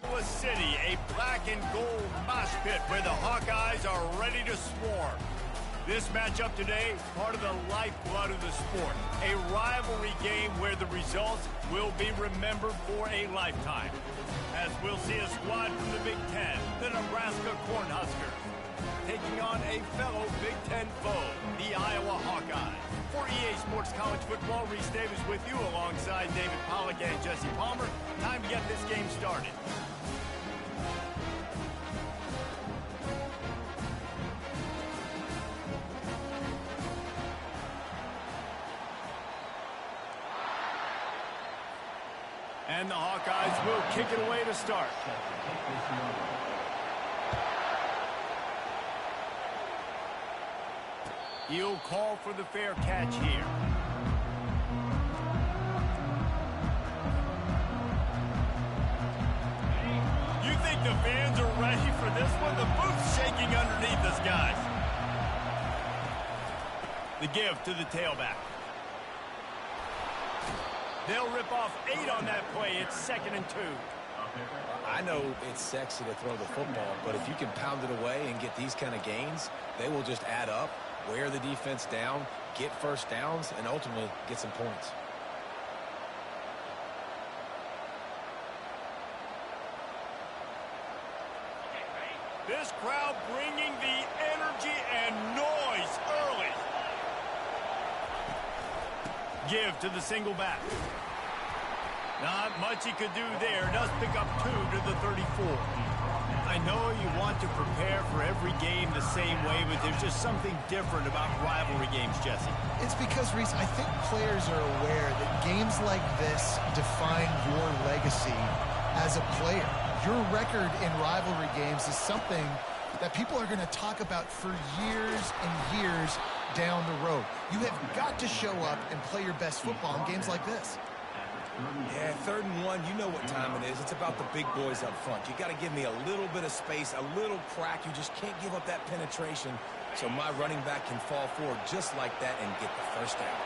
Iowa City, a black and gold mosh pit where the Hawkeyes are ready to swarm. This matchup today, part of the lifeblood of the sport. A rivalry game where the results will be remembered for a lifetime. As we'll see a squad from the Big Ten, the Nebraska Cornhuskers, taking on a fellow Big Ten foe, the Iowa Hawkeyes. For EA Sports College Football, Reese Davis with you alongside David Pollack and Jesse Palmer. Time to get this game started. And the Hawkeyes will kick it away to start. He'll call for the fair catch here. You think the fans are ready for this one? The booth's shaking underneath us, guys. The give to the tailback. They'll rip off 8 on that play. It's 2nd and 2. I know it's sexy to throw the football, but if you can pound it away and get these kind of gains, they will just add up, wear the defense down, get first downs, and ultimately get some points. This crowd bringing the energy and noise early. Give to the single back. Not much he could do there. Does pick up 2 to the 34. I know you want to prepare for every game the same way, but there's just something different about rivalry games, Jesse. It's because, Reese, I think players are aware that games like this define your legacy as a player. Your record in rivalry games is something that people are going to talk about for years and years down the road. You have got to show up and play your best football in games like this. Yeah, 3rd and 1, you know what time it is. It's about the big boys up front. You got to give me a little bit of space, a little crack. You just can't give up that penetration so my running back can fall forward just like that and get the first down.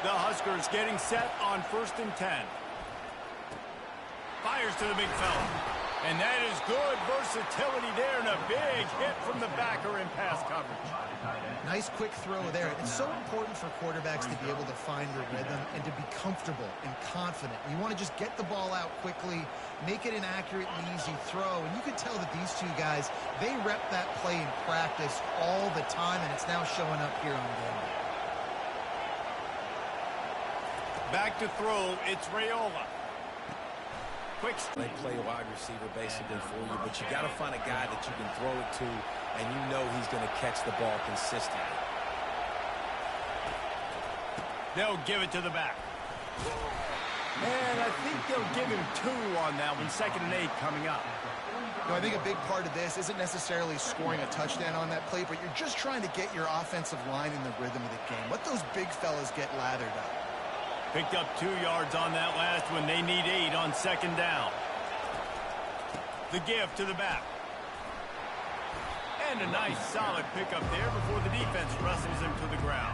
The Huskers getting set on 1st and 10. Fires to the big fella. And that is good versatility there and a big hit from the backer in pass coverage. Nice quick throw there. It's so important for quarterbacks to be able to find their rhythm and to be comfortable and confident. You want to just get the ball out quickly, make it an accurate and easy throw. And you can tell that these two guys, they rep that play in practice all the time, and it's now showing up here on game day. Back to throw, it's Raiola. They play wide receiver basically for you, but you got to find a guy that you can throw it to, and you know he's going to catch the ball consistently. They'll give it to the back. And I think they'll give him 2 on that one. 2nd and 8 coming up. I think a big part of this isn't necessarily scoring a touchdown on that play, but you're just trying to get your offensive line in the rhythm of the game. Let those big fellas get lathered up. Picked up 2 yards on that last one. They need 8 on 2nd down. The give to the back. And a nice solid pickup there before the defense wrestles him to the ground.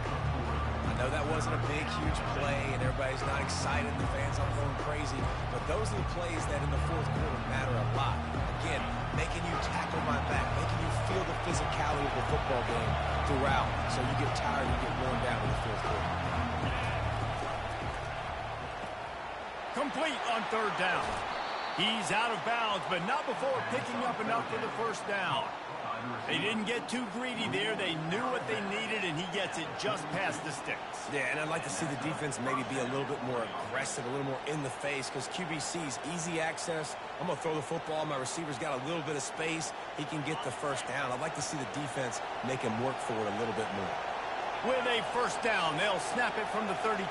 I know that wasn't a big, huge play, and everybody's not excited. The fans aren't going crazy. But those are the plays that in the 4th quarter matter a lot. Again, making you tackle my back, making you feel the physicality of the football game throughout. So you get tired, you get worn down in the 4th quarter. Complete on 3rd down. He's out of bounds, but not before picking up enough for the 1st down. They didn't get too greedy there. They knew what they needed, and he gets it just past the sticks. Yeah, and I'd like to see the defense maybe be a little bit more aggressive, a little more in the face, because QBC's easy access. I'm going to throw the football. My receiver's got a little bit of space. He can get the 1st down. I'd like to see the defense make him work for it a little bit more. With a 1st down, they'll snap it from the 32.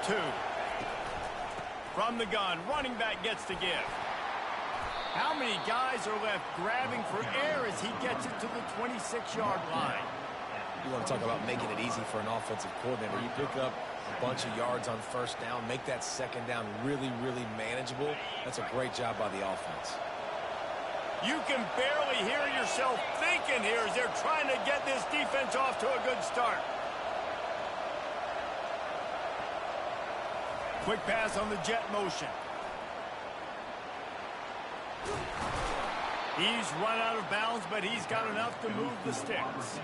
From the gun, running back gets to give. How many guys are left grabbing for air as he gets it to the 26-yard line? You want to talk about making it easy for an offensive coordinator. You pick up a bunch of yards on 1st down, make that 2nd down really, really manageable. That's a great job by the offense. You can barely hear yourself thinking here as they're trying to get this defense off to a good start. Quick pass on the jet motion. He's run out of bounds, but he's got enough to move the sticks.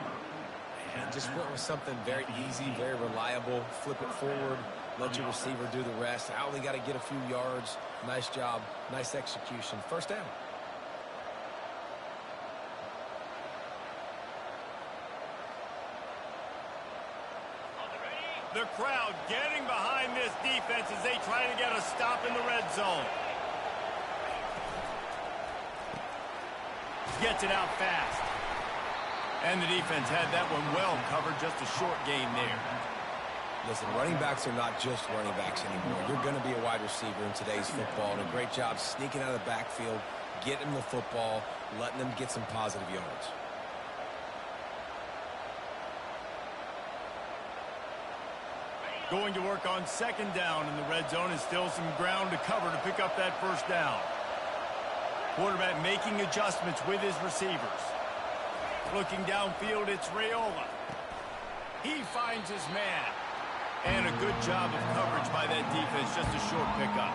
And just went with something very easy, very reliable. Flip it forward, let your receiver do the rest. I only got to get a few yards. Nice job, nice execution. First down. The crowd getting behind this defense as they try to get a stop in the red zone. Gets it out fast. And the defense had that one well covered, just a short gain there. Listen, running backs are not just running backs anymore. You're going to be a wide receiver in today's football, and a great job sneaking out of the backfield, getting them the football, letting them get some positive yards. Going to work on second down in the red zone, and still some ground to cover to pick up that first down. Quarterback making adjustments with his receivers. Looking downfield, it's Raiola. He finds his man. And a good job of coverage by that defense, just a short pickup.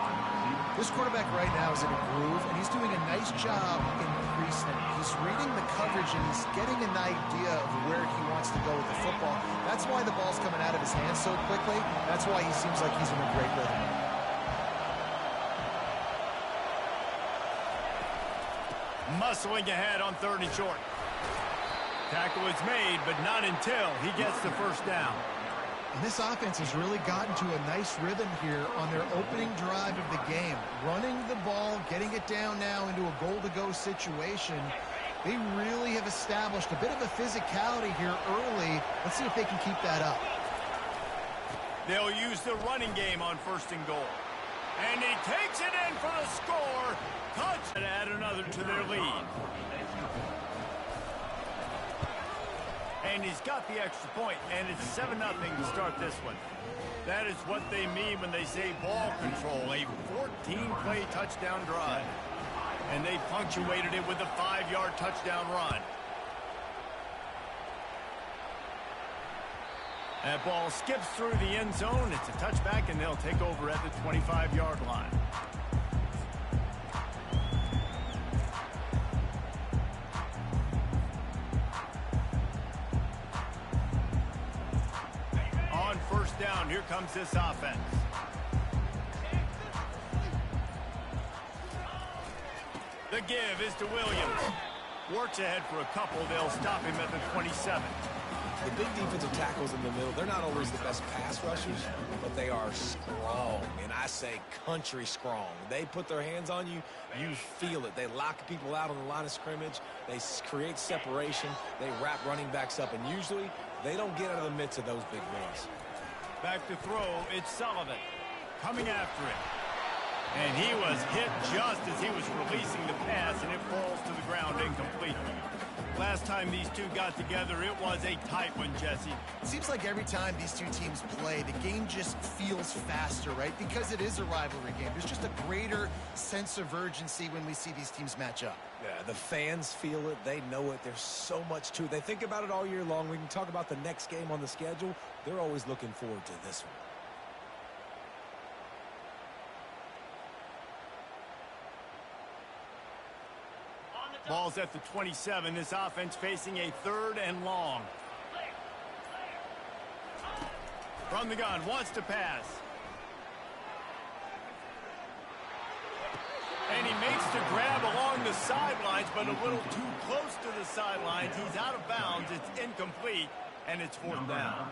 This quarterback right now is in a groove, and he's doing a nice job in pre-snap. He's reading the coverage, and he's getting an idea of where he wants to go with the football. That's why the ball's coming out of his hands so quickly. That's why he seems like he's in a great rhythm. Muscling ahead on 3rd and short. Tackle is made, but not until he gets the first down. And this offense has really gotten to a nice rhythm here on their opening drive of the game. Running the ball, getting it down now into a goal-to-go situation. They really have established a bit of a physicality here early. Let's see if they can keep that up. They'll use the running game on 1st and goal. And he takes it in for the score. Touch and add another to their lead. And he's got the extra point, and it's 7-0 to start this one. That is what they mean when they say ball control, a 14-play touchdown drive. And they punctuated it with a 5-yard touchdown run. That ball skips through the end zone. It's a touchback, and they'll take over at the 25-yard line. On 1st down, here comes this offense. The give is to Williams. Works ahead for a couple. They'll stop him at the 27. The big defensive tackles in the middle, they're not always the best pass rushers, but they are strong, and I say country strong. They put their hands on you, you feel it. They lock people out on the line of scrimmage. They create separation. They wrap running backs up, and usually they don't get out of the midst of those big runs. Back to throw, it's Sullivan coming after it. And he was hit just as he was releasing the pass, and it falls to the ground incomplete. Last time these two got together, it was a tight one, Jesse. It seems like every time these two teams play, the game just feels faster, right? Because it is a rivalry game. There's just a greater sense of urgency when we see these teams match up. Yeah, the fans feel it. They know it. There's so much to it. They think about it all year long. We can talk about the next game on the schedule. They're always looking forward to this one. Ball's at the 27. This offense facing a 3rd and long. From the gun, wants to pass. And he makes the grab along the sidelines, but a little too close to the sidelines. He's out of bounds. It's incomplete, and it's 4th down.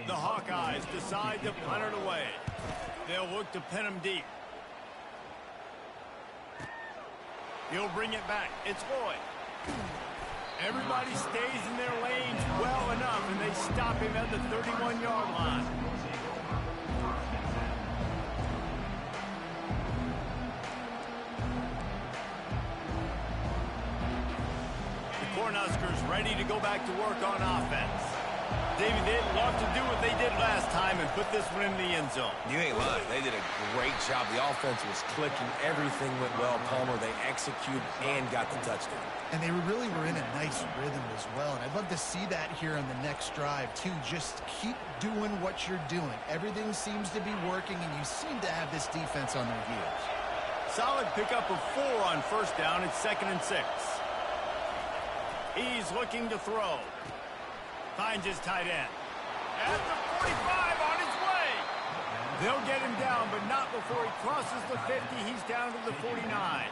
The Hawkeyes decide to punt it away. They'll look to pin him deep. He'll bring it back. It's Lloyd. Everybody stays in their lanes well enough, and they stop him at the 31-yard line. The Cornhuskers ready to go back to work on offense. David, they'd love to do what they did last time and put this one in the end zone. You ain't lying. They did a great job. The offense was clicking. Everything went well. Palmer, they executed and got the touchdown. And they really were in a nice rhythm as well. And I'd love to see that here on the next drive, too. Just keep doing what you're doing. Everything seems to be working, and you seem to have this defense on their heels. Solid pickup of 4 on 1st down. It's 2nd and 6. He's looking to throw. Finds his tight end. At the 45, on his way. They'll get him down, but not before he crosses the 50. He's down to the 49.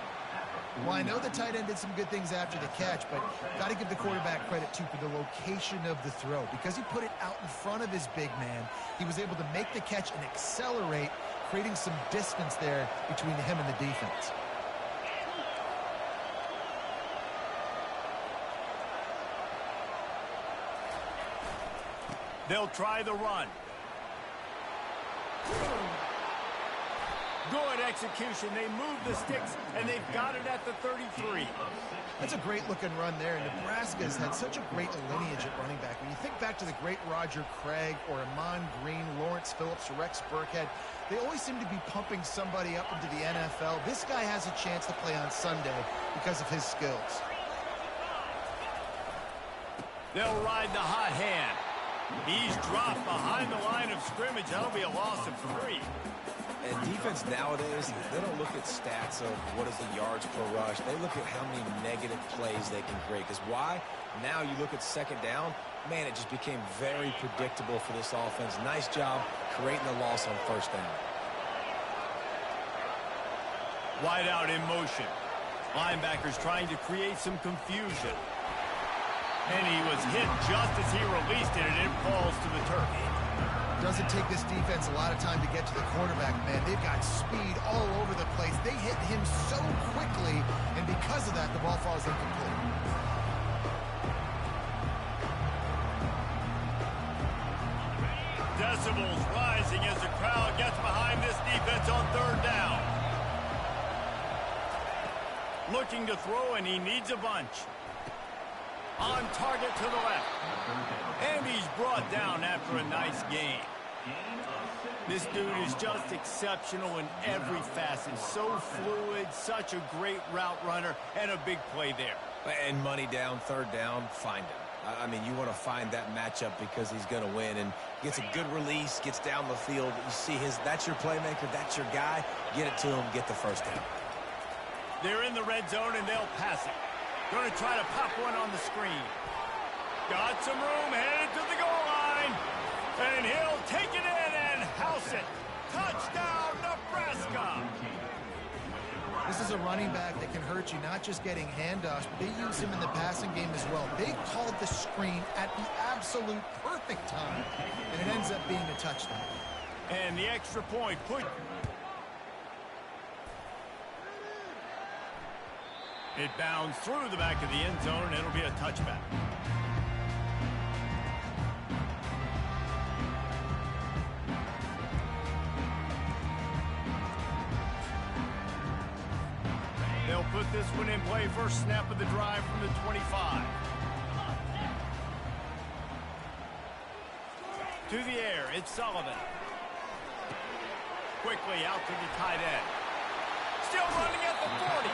Well, I know the tight end did some good things after the catch, but got to give the quarterback credit, too, for the location of the throw. Because he put it out in front of his big man, he was able to make the catch and accelerate, creating some distance there between him and the defense. They'll try the run. Good execution. They move the sticks, and they've got it at the 33. That's a great-looking run there. Nebraska's had such a great lineage at running back. When you think back to the great Roger Craig or Amon Green, Lawrence Phillips, Rex Burkhead, they always seem to be pumping somebody up into the NFL. This guy has a chance to play on Sunday because of his skills. They'll ride the hot hand. He's dropped behind the line of scrimmage. That'll be a loss of 3. And defense nowadays, they don't look at stats of what is the yards per rush. They look at how many negative plays they can create. Because why? Now you look at second down, man, it just became very predictable for this offense. Nice job creating the loss on first down. Wide out in motion. Linebackers trying to create some confusion. And he was hit just as he released it, and it falls to the turf. Doesn't take this defense a lot of time to get to the quarterback, man. They've got speed all over the place. They hit him so quickly, and because of that, the ball falls incomplete. Decibels rising as the crowd gets behind this defense on third down. Looking to throw, and he needs a bunch. On target to the left. And he's brought down after a nice gain. This dude is just exceptional in every facet. So fluid, such a great route runner, and a big play there. And money down, third down, find him. I mean, you want to find that matchup because he's going to win. And gets a good release, gets down the field. You see that's your playmaker, that's your guy. Get it to him, get the first down. They're in the red zone, and they'll pass it. Going to try to pop one on the screen. Got some room, headed to the goal line. And he'll take it in and house it. Touchdown, Nebraska. This is a running back that can hurt you, not just getting handoffs, but they use him in the passing game as well. They called the screen at the absolute perfect time, and it ends up being a touchdown. And the extra point put... It bounds through the back of the end zone, and it'll be a touchback. They'll put this one in play. First snap of the drive from the 25. To the air, it's Sullivan. Quickly out to the tight end. Still running at the 40.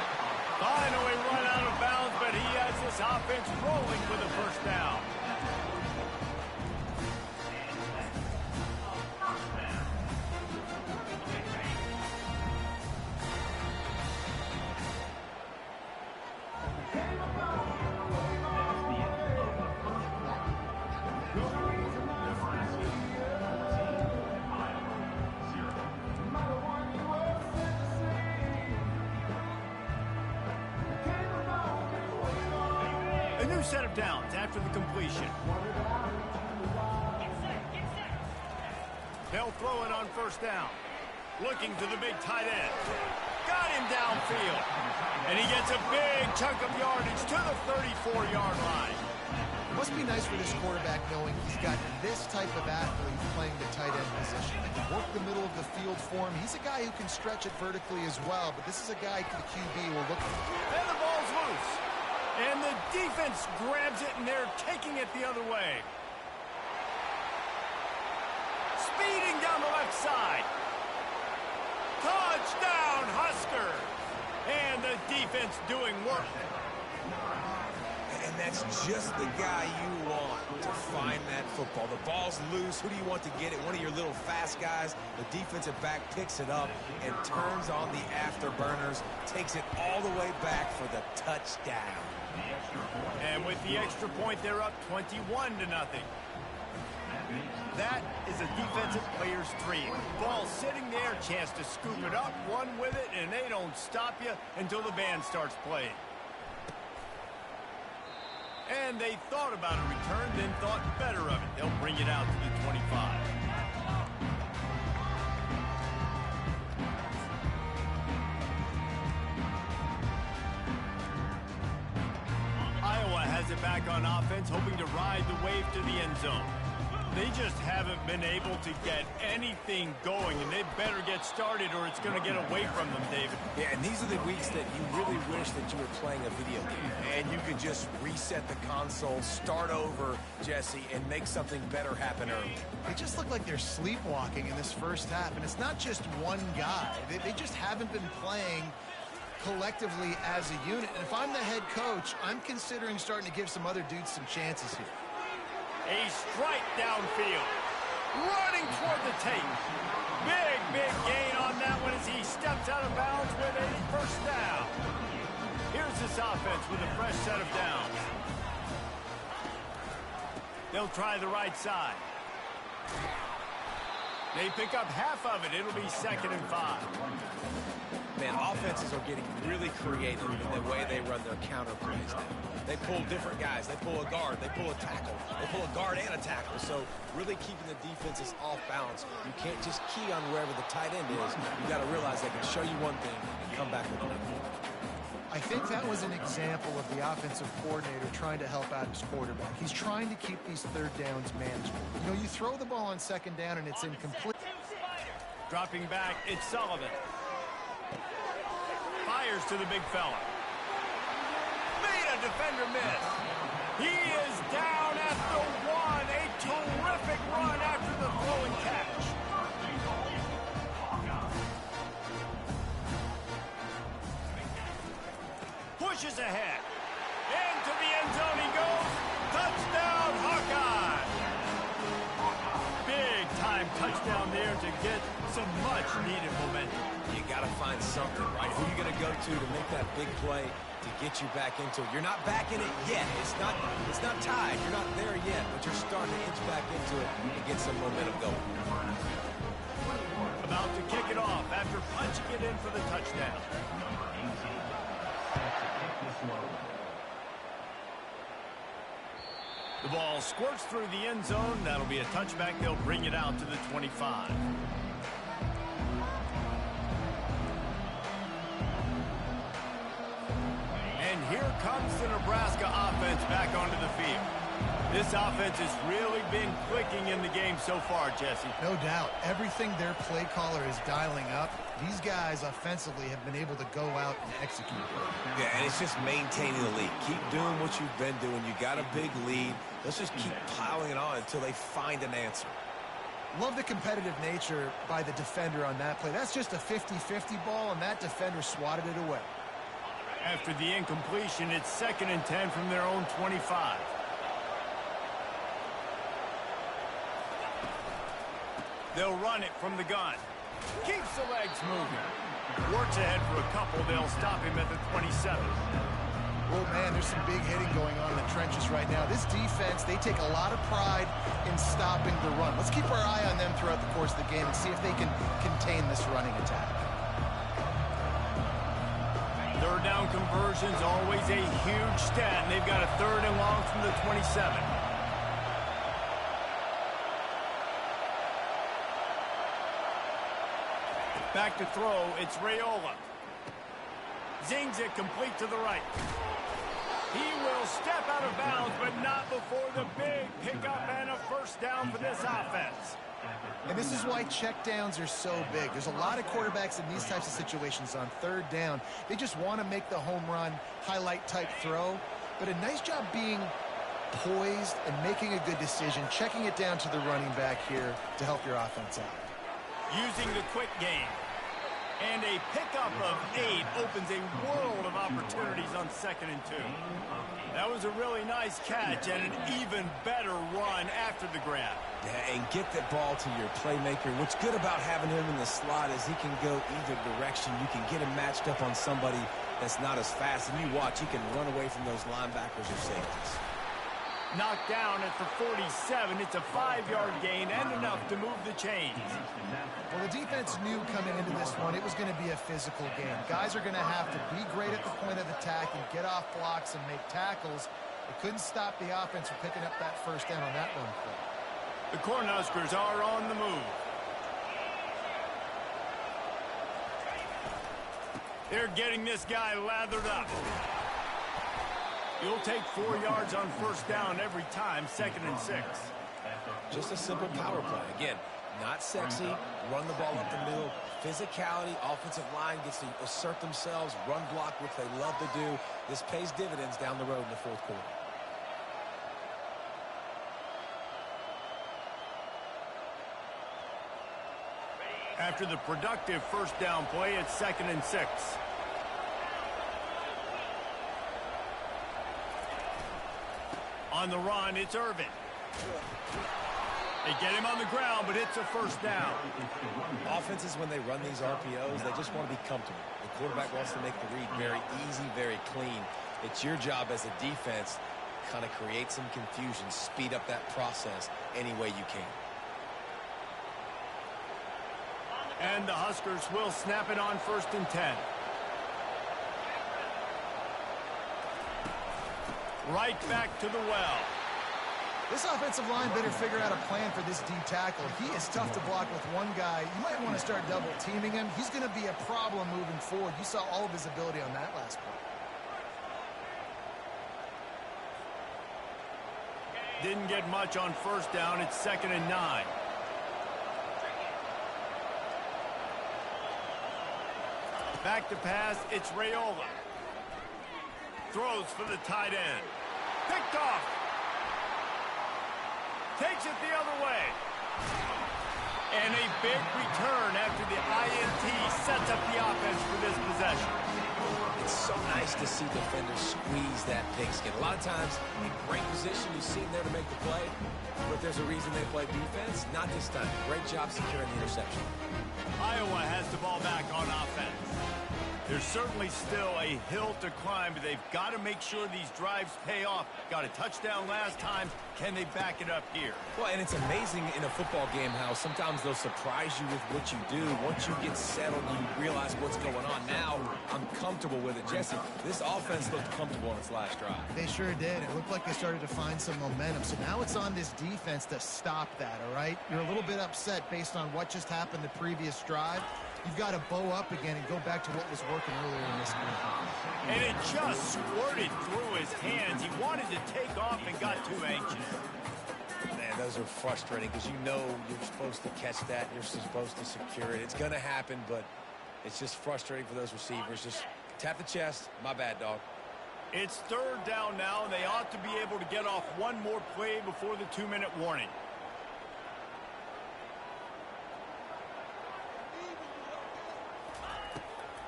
Finally run out of bounds, but he has this offense rolling for the first down. A new set of downs after the completion. They'll throw it on first down. Looking to the big tight end. Got him downfield. And he gets a big chunk of yardage to the 34-yard line. It must be nice for this quarterback knowing he's got this type of athlete playing the tight end position. They can work the middle of the field for him. He's a guy who can stretch it vertically as well, but this is a guy the QB will look for. And the ball's loose. And the defense grabs it, and they're taking it the other way. Speeding down the left side. Touchdown, Husker. And the defense doing work. And that that's just the guy you want to find that football. The ball's loose. Who do you want to get it? One of your little fast guys. The defensive back picks it up and turns on the afterburners, takes it all the way back for the touchdown. And with the extra point, they're up 21-0. That is a defensive player's dream. Ball sitting there, chance to scoop it up, run with it, and they don't stop you until the band starts playing. And they thought about a return, then thought better of it. They'll bring it out to the 25. Iowa has it back on offense, hoping to ride the wave to the end zone. They just haven't been able to get anything going, and they better get started or it's going to get away from them, David. Yeah, and these are the weeks that you really wish that you were playing a video game, and you could just reset the console, start over, Jesse, and make something better happen early. They just look like they're sleepwalking in this first half, and it's not just one guy. They just haven't been playing collectively as a unit. And if I'm the head coach, I'm considering starting to give some other dudes some chances here. A strike downfield. Running toward the tape. Big gain on that one as he steps out of bounds with a first down. Here's this offense with a fresh set of downs. They'll try the right side. They pick up half of it. It'll be 2nd and 5. Man, offenses are getting really creative in the way they run their counter plays now. They pull different guys. They pull a guard. They pull a tackle. They pull a guard and a tackle. So really keeping the defenses off balance. You can't just key on wherever the tight end is. You got to realize they can show you one thing and come back with another. I think that was an example of the offensive coordinator trying to help out his quarterback. He's trying to keep these third downs manageable. You know, you throw the ball on 2nd down and it's incomplete. Dropping back, it's Sullivan. Fires to the big fella. Made a defender miss. He is down at the 1. A terrific run after the throw and catch. Pushes ahead. Into the end zone he goes. Touchdown, Hawkeye. Big time touchdown there to get some much needed momentum. You got to find something, right? Who are you going to go to make that big play to get you back into it? You're not back in it yet. It's not tied. You're not there yet, but you're starting to inch back into it and get some momentum going. About to kick it off after punching it in for the touchdown. The ball squirts through the end zone. That'll be a touchback. They'll bring it out to the 25. And here comes the Nebraska offense back onto the field. This offense has really been clicking in the game so far, Jesse. No doubt. Everything their play caller is dialing up, these guys offensively have been able to go out and execute. Yeah, and it's just maintaining the lead. Keep doing what you've been doing. You got a big lead. Let's just keep piling it on until they find an answer. Love the competitive nature by the defender on that play. That's just a 50-50 ball, and that defender swatted it away. After the incompletion, it's 2nd and 10 from their own 25. They'll run it from the gun. Keeps the legs moving. Works ahead for a couple. They'll stop him at the 27. Oh, man, there's some big hitting going on in the trenches right now. This defense, they take a lot of pride in stopping the run. Let's keep our eye on them throughout the course of the game and see if they can contain this running attack. Third down conversion's always a huge stat, and they've got a 3rd and long from the 27. Back to throw, it's Raiola. Zings it complete to the right. He will step out of bounds, but not before the big pickup and a first down for this offense. And this is why checkdowns are so big. There's a lot of quarterbacks in these types of situations on 3rd down. They just want to make the home run, highlight type throw. But a nice job being poised and making a good decision, checking it down to the running back here to help your offense out. Using the quick game. And a pickup of 8 opens a world of opportunities on 2nd and 2. That was a really nice catch and an even better run after the grab. Yeah, and get the ball to your playmaker. What's good about having him in the slot is he can go either direction. You can get him matched up on somebody that's not as fast, and you watch, he can run away from those linebackers or safeties. Knocked down at the 47. It's a 5-yard gain and enough to move the chains. Well, the defense knew coming into this one it was going to be a physical game. Guys are going to have to be great at the point of attack and get off blocks and make tackles. They couldn't stop the offense from picking up that first down on that run play. The Cornhuskers are on the move. They're getting this guy lathered up. You'll take 4 yards on first down every time, 2nd and 6. Just a simple power play. Again, not sexy, run the ball up the middle, physicality, offensive line gets to assert themselves, run block, which they love to do. This pays dividends down the road in the 4th quarter. After the productive first down play, it's 2nd and 6. On the run, it's Irvin. They get him on the ground, but it's a first down. Offenses, when they run these RPOs, they just want to be comfortable. The quarterback wants to make the read very easy, very clean. It's your job as a defense to kind of create some confusion, speed up that process any way you can. And the Huskers will snap it on 1st and 10. Right back to the well. This offensive line better figure out a plan for this D tackle. He is tough to block with one guy. You might want to start double teaming him. He's going to be a problem moving forward. You saw all of his ability on that last play. Didn't get much on first down. It's 2nd and 9. Back to pass. It's Raiola. Throws for the tight end. Picked off. Takes it the other way. And a big return after the INT sets up the offense for this possession. It's so nice to see defenders squeeze that pigskin. A lot of times, in great position, you see them there to make the play, but there's a reason they play defense. Not this time. Great job securing the interception. Iowa has the ball back on offense. There's certainly still a hill to climb, but they've got to make sure these drives pay off. Got a touchdown last time. Can they back it up here? Well, and it's amazing in a football game how sometimes they'll surprise you with what you do. Once you get settled, you realize what's going on. Now, I'm comfortable with it. Jesse, this offense looked comfortable on its last drive. They sure did. It looked like they started to find some momentum. So now it's on this defense to stop that, all right? You're a little bit upset based on what just happened the previous drive. You've got to bow up again and go back to what was working earlier in this game. And it just squirted through his hands. He wanted to take off and got too anxious. Man, those are frustrating because you know you're supposed to catch that. You're supposed to secure it. It's going to happen, but it's just frustrating for those receivers. Just tap the chest. My bad, dog. It's 3rd down now, and they ought to be able to get off one more play before the 2-minute warning.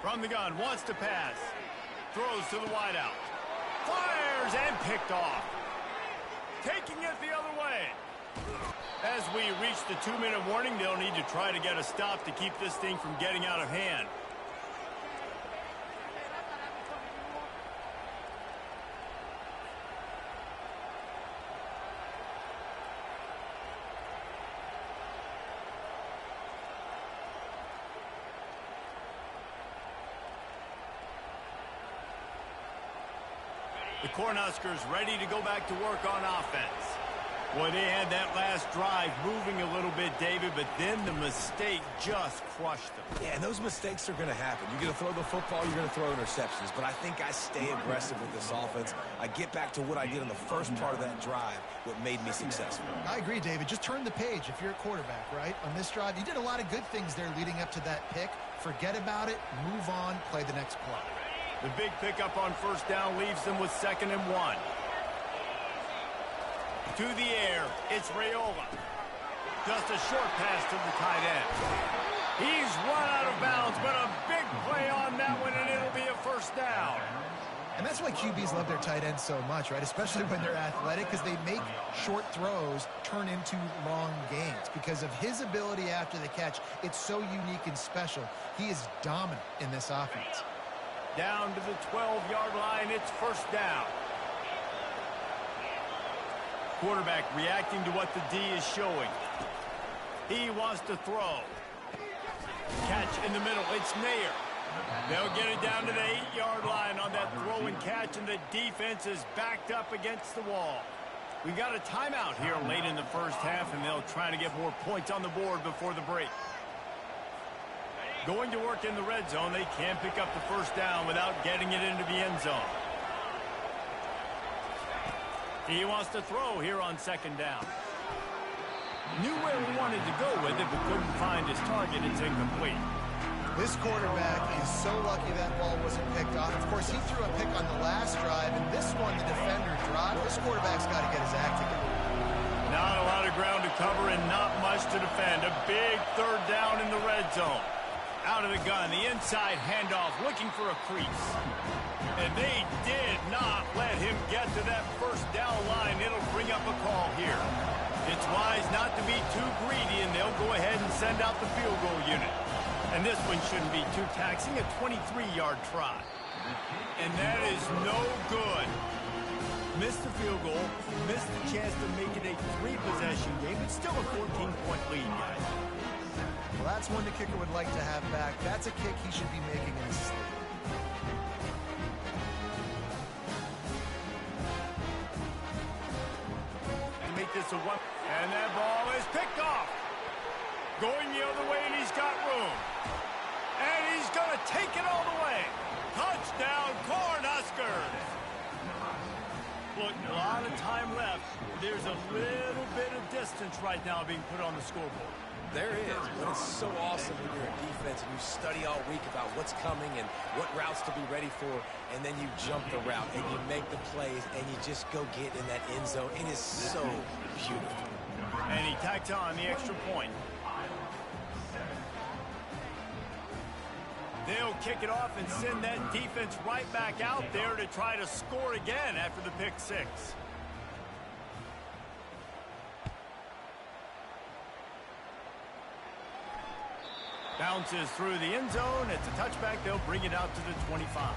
From the gun, wants to pass. Throws to the wideout. Fires and picked off. Taking it the other way. As we reach the 2-minute warning, they'll need to try to get a stop to keep this thing from getting out of hand. The Cornhuskers ready to go back to work on offense. Boy, they had that last drive moving a little bit, David, but then the mistake just crushed them. Yeah, and those mistakes are going to happen. You're going to throw the football, you're going to throw interceptions. But I think I stay aggressive with this offense. I get back to what I did in the first part of that drive, what made me successful. I agree, David. Just turn the page if you're a quarterback, right? On this drive, you did a lot of good things there leading up to that pick. Forget about it, move on, play the next play. The big pickup on first down leaves them with 2nd and 1. To the air, it's Raiola. Just a short pass to the tight end. He's run out of bounds, but a big play on that one, and it'll be a first down. And that's why QBs love their tight ends so much, right? Especially when they're athletic, because they make short throws turn into long gains. Because of his ability after the catch, it's so unique and special. He is dominant in this offense. Down to the 12-yard line, it's first down. Quarterback reacting to what the D is showing. He wants to throw. Catch in the middle, it's Nair. They'll get it down to the 8-yard line on that throw and catch, and the defense is backed up against the wall. We got a timeout here late in the first half, and they'll try to get more points on the board before the break. Going to work in the red zone, they can't pick up the first down without getting it into the end zone. He wants to throw here on second down. Knew where he wanted to go with it, but couldn't find his target. It's incomplete. This quarterback is so lucky that ball wasn't picked off. Of course, he threw a pick on the last drive, and this one the defender dropped. This quarterback's got to get his act together. Not a lot of ground to cover and not much to defend. A big third down in the red zone. Out of the gun, the inside handoff, looking for a crease. And they did not let him get to that first down line. It'll bring up a call here. It's wise not to be too greedy, and they'll go ahead and send out the field goal unit. And this one shouldn't be too taxing, a 23-yard try. And that is no good. Missed the field goal, missed the chance to make it a 3-possession game. It's still a 14-point lead, guys. Well, that's one the kicker would like to have back. That's a kick he should be making in his sleep. And make this a one. And that ball is picked off. Going the other way, and he's got room. And he's going to take it all the way. Touchdown, Cornhuskers. Look, a lot of time left. There's a little bit of distance right now being put on the scoreboard. There is, but it's so awesome when you're a defense and you study all week about what's coming and what routes to be ready for, and then you jump the route and you make the plays and you just go get in that end zone. It is so beautiful. And he tacked on the extra point. They'll kick it off and send that defense right back out there to try to score again after the pick six. Bounces through the end zone. It's a touchback. They'll bring it out to the 25.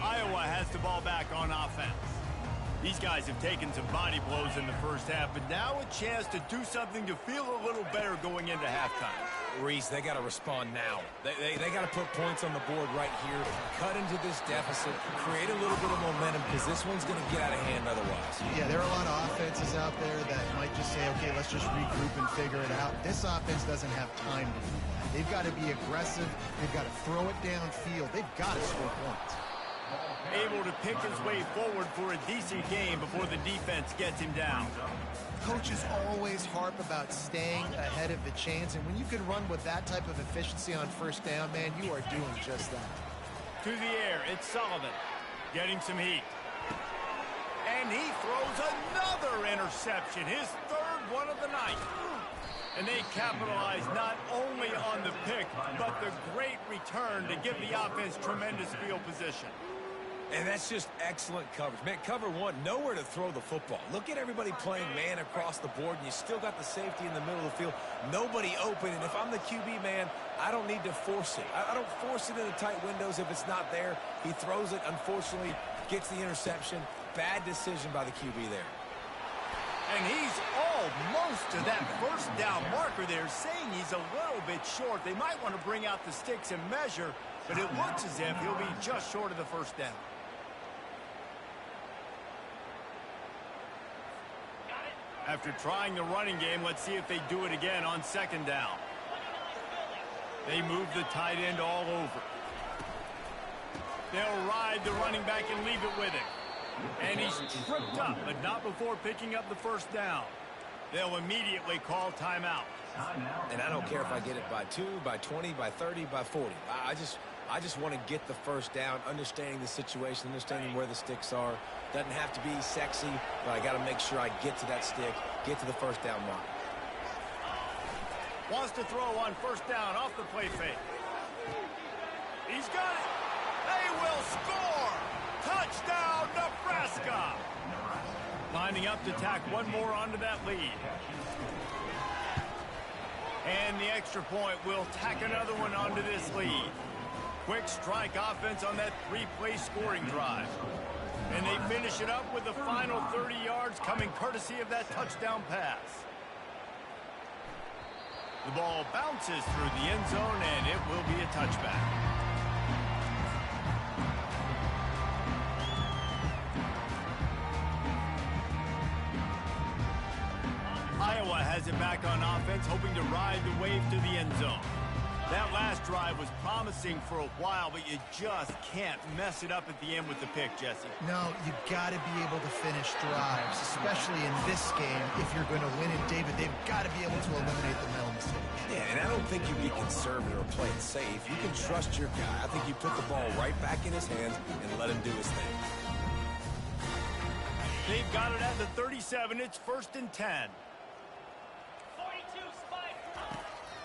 Iowa has the ball back on offense. These guys have taken some body blows in the first half, but now a chance to do something to feel a little better going into halftime. Reese, they got to respond now. They got to put points on the board right here, cut into this deficit, create a little bit of momentum, because this one's going to get out of hand otherwise. Yeah, there are a lot of offenses out there that might just say, okay, let's just regroup and figure it out. This offense doesn't have time to do that. They've got to be aggressive. They've got to throw it downfield. They've got to score points. Able to pick his way forward for a decent game before the defense gets him down. Coaches always harp about staying ahead of the chains, and when you can run with that type of efficiency on first down, man, you are doing just that. To the air, it's Sullivan getting some heat. And he throws another interception, his third one of the night. And they capitalize not only on the pick, but the great return to give the offense tremendous field position. And that's just excellent coverage. Man, cover one, nowhere to throw the football. Look at everybody playing man across the board, and you still got the safety in the middle of the field. Nobody open, and if I'm the QB, man, I don't need to force it. I don't force it into tight windows if it's not there. He throws it, unfortunately, gets the interception. Bad decision by the QB there. And he's almost to that first down marker there, saying he's a little bit short. They might want to bring out the sticks and measure, but it looks as if he'll be just short of the first down. After trying the running game, let's see if they do it again on second down. They move the tight end all over. They'll ride the running back and leave it with him. And he's tripped up, but not before picking up the first down. They'll immediately call timeout. And I don't care if I get it by 2, by 20, by 30, by 40. I just want to get the first down, understanding the situation, understanding where the sticks are. Doesn't have to be sexy, but I got to make sure I get to that stick, get to the first down mark. Wants to throw on first down off the play fake. He's got it. They will score. Touchdown, Nebraska. Lining up to tack one more onto that lead. And the extra point will tack another one onto this lead. Quick strike offense on that 3-play scoring drive. And they finish it up with the final 30 yards coming courtesy of that touchdown pass. The ball bounces through the end zone, and it will be a touchback. Iowa has it back on offense, hoping to ride the wave to the end zone. That last drive was promising for a while, but you just can't mess it up at the end with the pick, Jesse. No, you got to be able to finish drives, especially in this game. If you're going to win it, David, they've got to be able to eliminate the mental mistakes. Yeah, and I don't think you get conservative or play it safe. You can trust your guy. I think you put the ball right back in his hands and let him do his thing. They've got it at the 37. It's 1st and 10.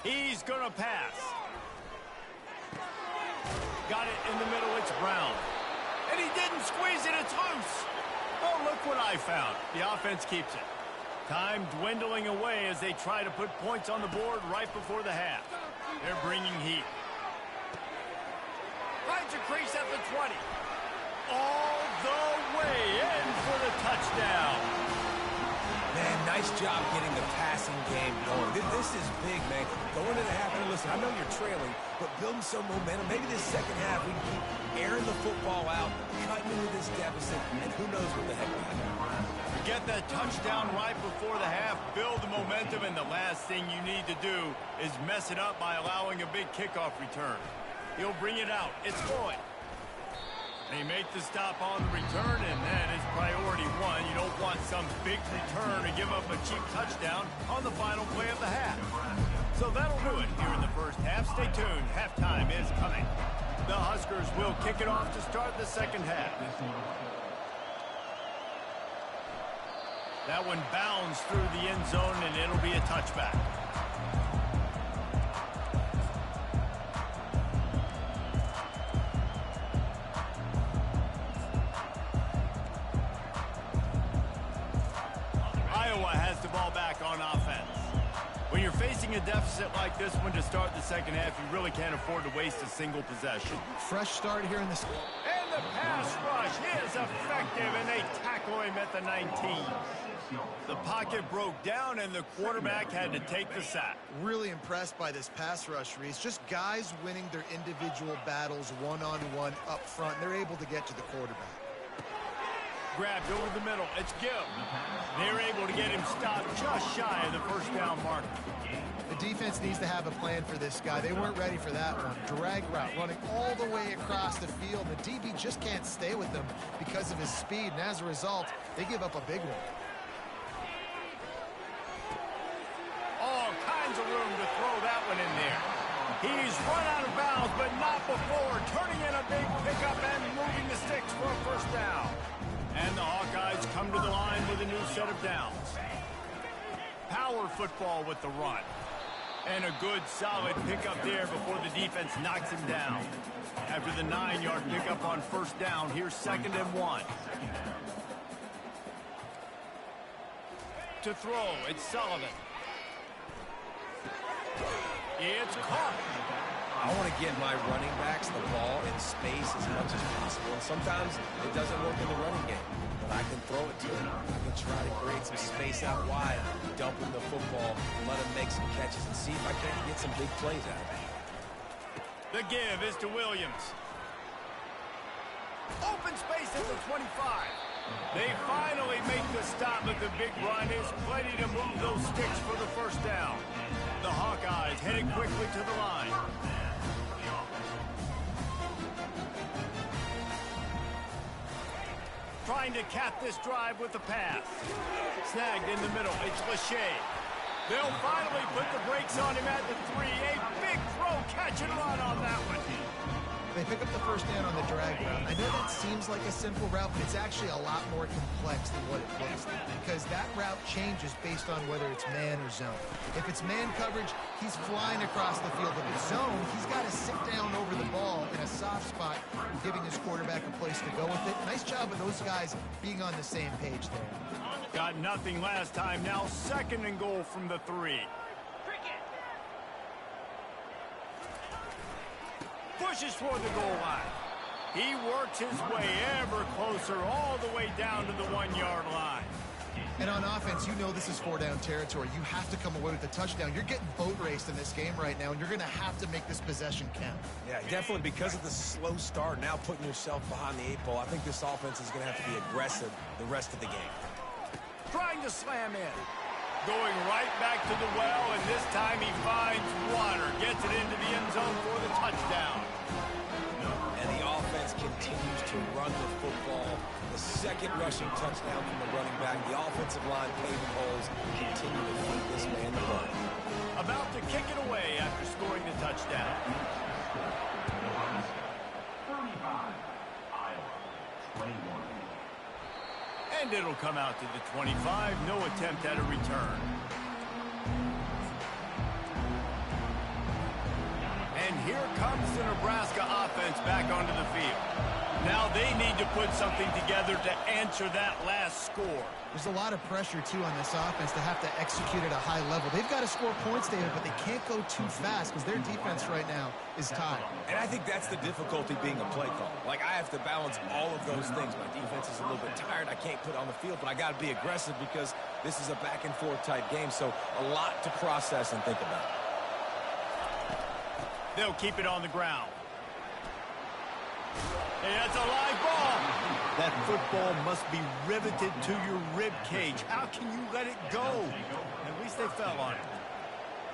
He's going to pass. Got it in the middle. It's Brown. And he didn't squeeze it. It's loose. Oh, look what I found. The offense keeps it. Time dwindling away as they try to put points on the board right before the half. They're bringing heat. Finds a crease at the 20. All the way in for the touchdown. Man, nice job getting the passing game going. This is big, man. Going into the half, and listen, I know you're trailing, but building some momentum. Maybe this second half we can keep airing the football out, cutting into this deficit, and who knows what the heck will happen. Get that touchdown right before the half, build the momentum, and the last thing you need to do is mess it up by allowing a big kickoff return. He'll bring it out. It's Floyd. They make the stop on the return, and that is priority one. You don't want some big return to give up a cheap touchdown on the final play of the half. So that'll do it here in the first half. Stay tuned. Halftime is coming. The Huskers will kick it off to start the second half. That one bounds through the end zone, and it'll be a touchback. On offense. When you're facing a deficit like this one to start the second half, you really can't afford to waste a single possession. Fresh start here in this. And the pass rush is effective, and they tackle him at the 19. The pocket broke down, and the quarterback had to take the sack. Really impressed by this pass rush, Reese. Just guys winning their individual battles one-on-one up front. They're able to get to the quarterback. Grabbed over the middle. It's Gibb. They're able to get him stopped just shy of the first down marker. The defense needs to have a plan for this guy. They weren't ready for that one. Drag route running all the way across the field. The DB just can't stay with them because of his speed, and as a result, they give up a big one. All kinds of room to throw that one in there. He's run out of bounds, but not before turning in a big pickup and moving the sticks for a first down. And the Hawkeyes come to the line with a new set of downs. Power football with the run. And a good, solid pickup there before the defense knocks him down. After the 9-yard pickup on first down, here's 2nd and 1. To throw, it's Sullivan. It's caught. I want to get my running backs the ball in space as much as possible. And sometimes it doesn't work in the running game, but I can throw it to him. I can try to create some space out wide, dump him the football, let him make some catches, and see if I can't get some big plays out of it. The give is to Williams. Open space at the 25. They finally make the stop, but the big run is plenty to move those sticks for the first down. The Hawkeyes headed quickly to the line. trying to cap this drive with a pass. Snagged in the middle. It's Lachey. They'll finally put the brakes on him at the 3. A big throw, catch and run on that one. They pick up the first down on the drag route. I know that seems like a simple route, but it's actually a lot more complex than what it looks like because that route changes based on whether it's man or zone. If it's man coverage, he's flying across the field. If it's zone, he's got to sit down over the ball in a soft spot, giving his quarterback a place to go with it. Nice job of those guys being on the same page there. Got nothing last time. Now 2nd and goal from the 3. Pushes for the goal line. He works his way ever closer all the way down to the 1-yard line. And on offense, you know this is 4-down territory. You have to come away with a touchdown. You're getting boat raced in this game right now, and you're going to have to make this possession count. Yeah, definitely because of the slow start, now putting yourself behind the 8 ball, I think this offense is going to have to be aggressive the rest of the game. Trying to slam in. Going right back to the well, and this time he finds water. Gets it into the end zone for the touchdown. And the offense continues to run the football. The 2nd rushing touchdown from the running back. The offensive line paving holes continue to feed this man the ball. About to kick it away after scoring the touchdown. 35, Iowa, 21. And it'll come out to the 25. No attempt at a return. And here comes the Nebraska offense back onto the field. Now they need to put something together to answer that last score. There's a lot of pressure, too, on this offense to have to execute at a high level. They've got to score points, David, but they can't go too fast because their defense right now is tied. And I think that's the difficulty being a play call. Like, I have to balance all of those things. My defense is a little bit tired. I can't put on the field, but I got to be aggressive because this is a back-and-forth type game, so a lot to process and think about. They'll keep it on the ground. Hey, that's a live ball. That football must be riveted to your rib cage. How can you let it go? At least they fell on it.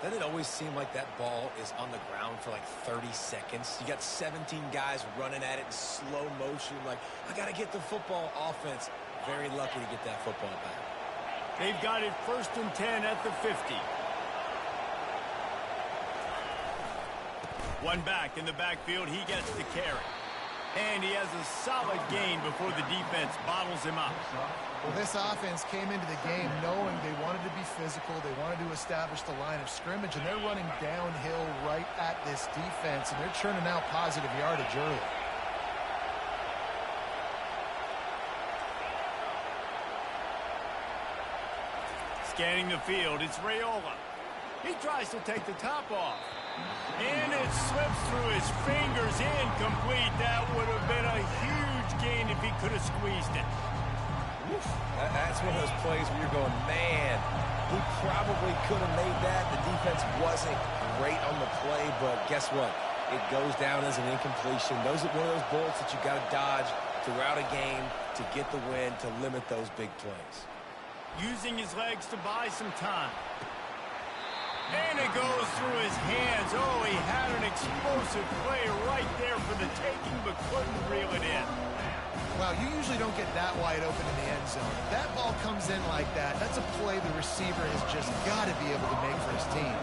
Doesn't it always seem like that ball is on the ground for like 30 seconds? You got 17 guys running at it in slow motion. Like, I got to get the football. Offense, very lucky to get that football back. They've got it 1st and 10 at the 50. One back in the backfield. He gets the carry. And he has a solid gain before the defense bottles him up. Well, this offense came into the game knowing they wanted to be physical. They wanted to establish the line of scrimmage, and they're running downhill right at this defense, and they're churning out positive yardage early. Scanning the field, it's Raiola. He tries to take the top off. And it slips through his fingers, incomplete. That would have been a huge gain if he could have squeezed it. Oof. That's one of those plays where you're going, man, he probably could have made that. The defense wasn't great on the play, but guess what? It goes down as an incompletion. Those are one of those bullets that you got to dodge throughout a game to get the win, to limit those big plays. Using his legs to buy some time. And it goes through his hands. Oh, he had an explosive play right there for the taking, but couldn't reel it in. Wow, you usually don't get that wide open in the end zone. If that ball comes in like that, that's a play the receiver has just got to be able to make for his team.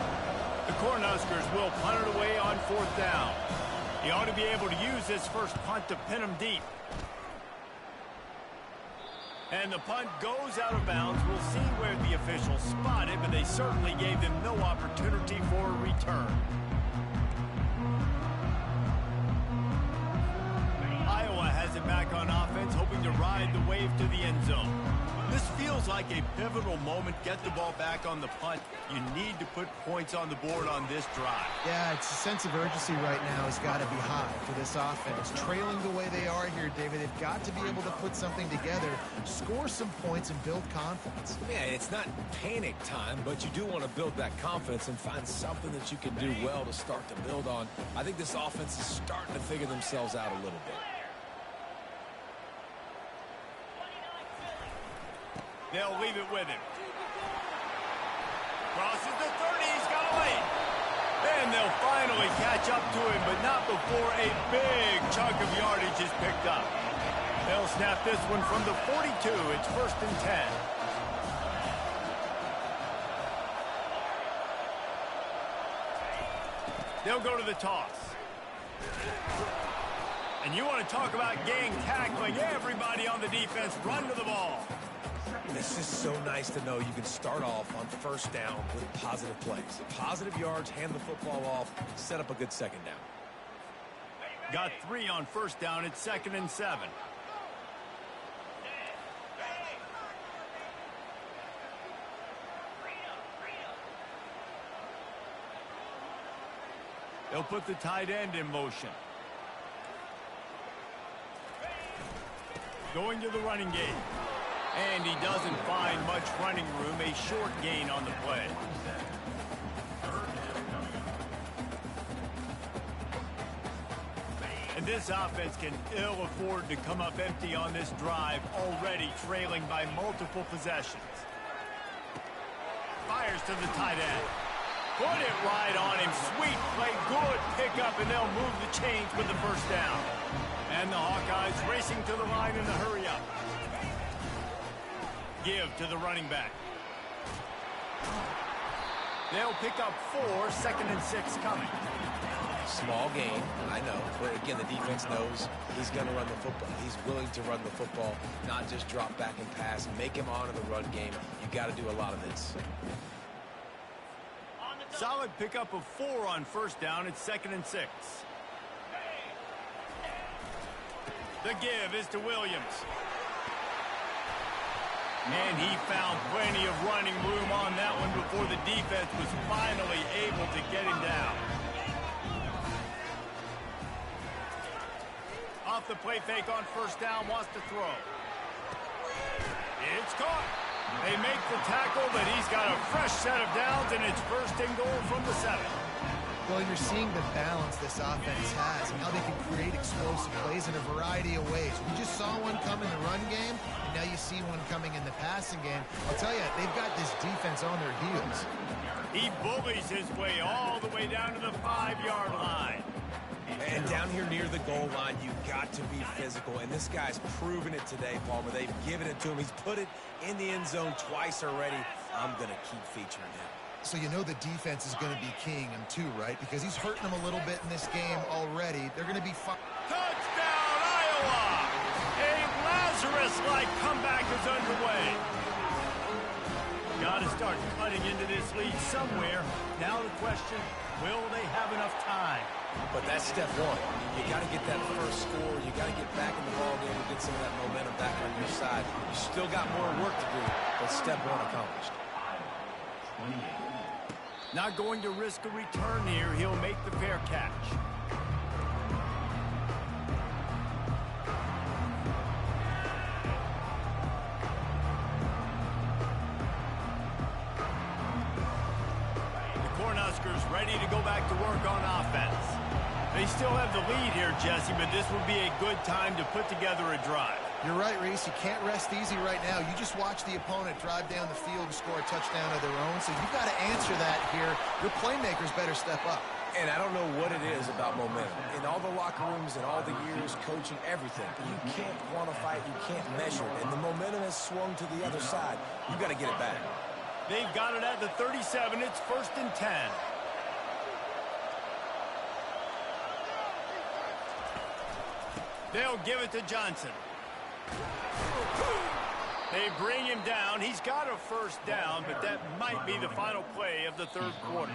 The Cornhuskers will punt it away on 4th down. He ought to be able to use this first punt to pin him deep. And the punt goes out of bounds. We'll see where the officials spot it, but they certainly gave them no opportunity for a return. Iowa has it back on offense, hoping to ride the wave to the end zone. This feels like a pivotal moment. Get the ball back on the punt. You need to put points on the board on this drive. Yeah, it's a sense of urgency right now has got to be high for this offense. Trailing the way they are here, David, they've got to be able to put something together, score some points, and build confidence. Yeah, it's not panic time, but you do want to build that confidence and find something that you can do well to start to build on. I think this offense is starting to figure themselves out a little bit. They'll leave it with him. Crosses the 30. He's got a lead. And they'll finally catch up to him, but not before a big chunk of yardage is picked up. They'll snap this one from the 42. It's 1st and 10. They'll go to the toss. And you want to talk about gang tackling. Everybody on the defense run to the ball. It's just so nice to know you can start off on 1st down with positive plays. Positive yards, hand the football off, set up a good 2nd down. Got 3 on 1st down. It's 2nd and 7. They'll put the tight end in motion. Going to the running game. And he doesn't find much running room. A short gain on the play. And this offense can ill afford to come up empty on this drive, already trailing by multiple possessions. Fires to the tight end. Put it right on him. Sweet play. Good pickup, and they'll move the chains with the 1st down. And the Hawkeyes racing to the line in a hurry-up. Give to the running back. They'll pick up 4, 2nd and 6 coming. Small gain, I know, but again, the defense knows he's going to run the football. He's willing to run the football, not just drop back and pass, make him honor the run game. You got to do a lot of this. Solid pickup of 4 on 1st down. It's 2nd and 6. The give is to Williams. And he found plenty of running room on that one before the defense was finally able to get him down. Off the play fake on 1st down, wants to throw. It's caught. They make the tackle, but he's got a fresh set of downs, and it's 1st and goal from the 7. Well, you're seeing the balance this offense has and how they can create explosive plays in a variety of ways. We just saw one come in the run game, and now you see one coming in the passing game. I'll tell you, they've got this defense on their heels. He bullies his way all the way down to the 5-yard line. And down here near the goal line, you got to be physical. And this guy's proven it today, Palmer. They've given it to him. He's put it in the end zone twice already. I'm going to keep featuring him. So you know the defense is going to be keying him too, right? Because he's hurting them a little bit in this game already. They're going to be fine. Touchdown, Iowa! A Lazarus-like comeback is underway. Got to start cutting into this lead somewhere. Now the question, will they have enough time? But that's step 1. You got to get that first score. You got to get back in the ball game and get some of that momentum back on your side. You still got more work to do, but step 1 accomplished. Not going to risk a return here. He'll make the fair catch. The Cornhuskers ready to go back to work on offense. They still have the lead here, Jesse, but this would be a good time to put together a drive. You're right, Reese. You can't rest easy right now. You just watch the opponent drive down the field and score a touchdown of their own, so you've got to answer that here. Your playmakers better step up. And I don't know what it is about momentum. In all the locker rooms and all the years coaching, everything, you can't quantify it, you can't measure it. And the momentum has swung to the other side. You've got to get it back. They've got it at the 37. It's 1st and 10. They'll give it to Johnson. They bring him down. He's got a 1st down, but that might be the final play of the 3rd quarter.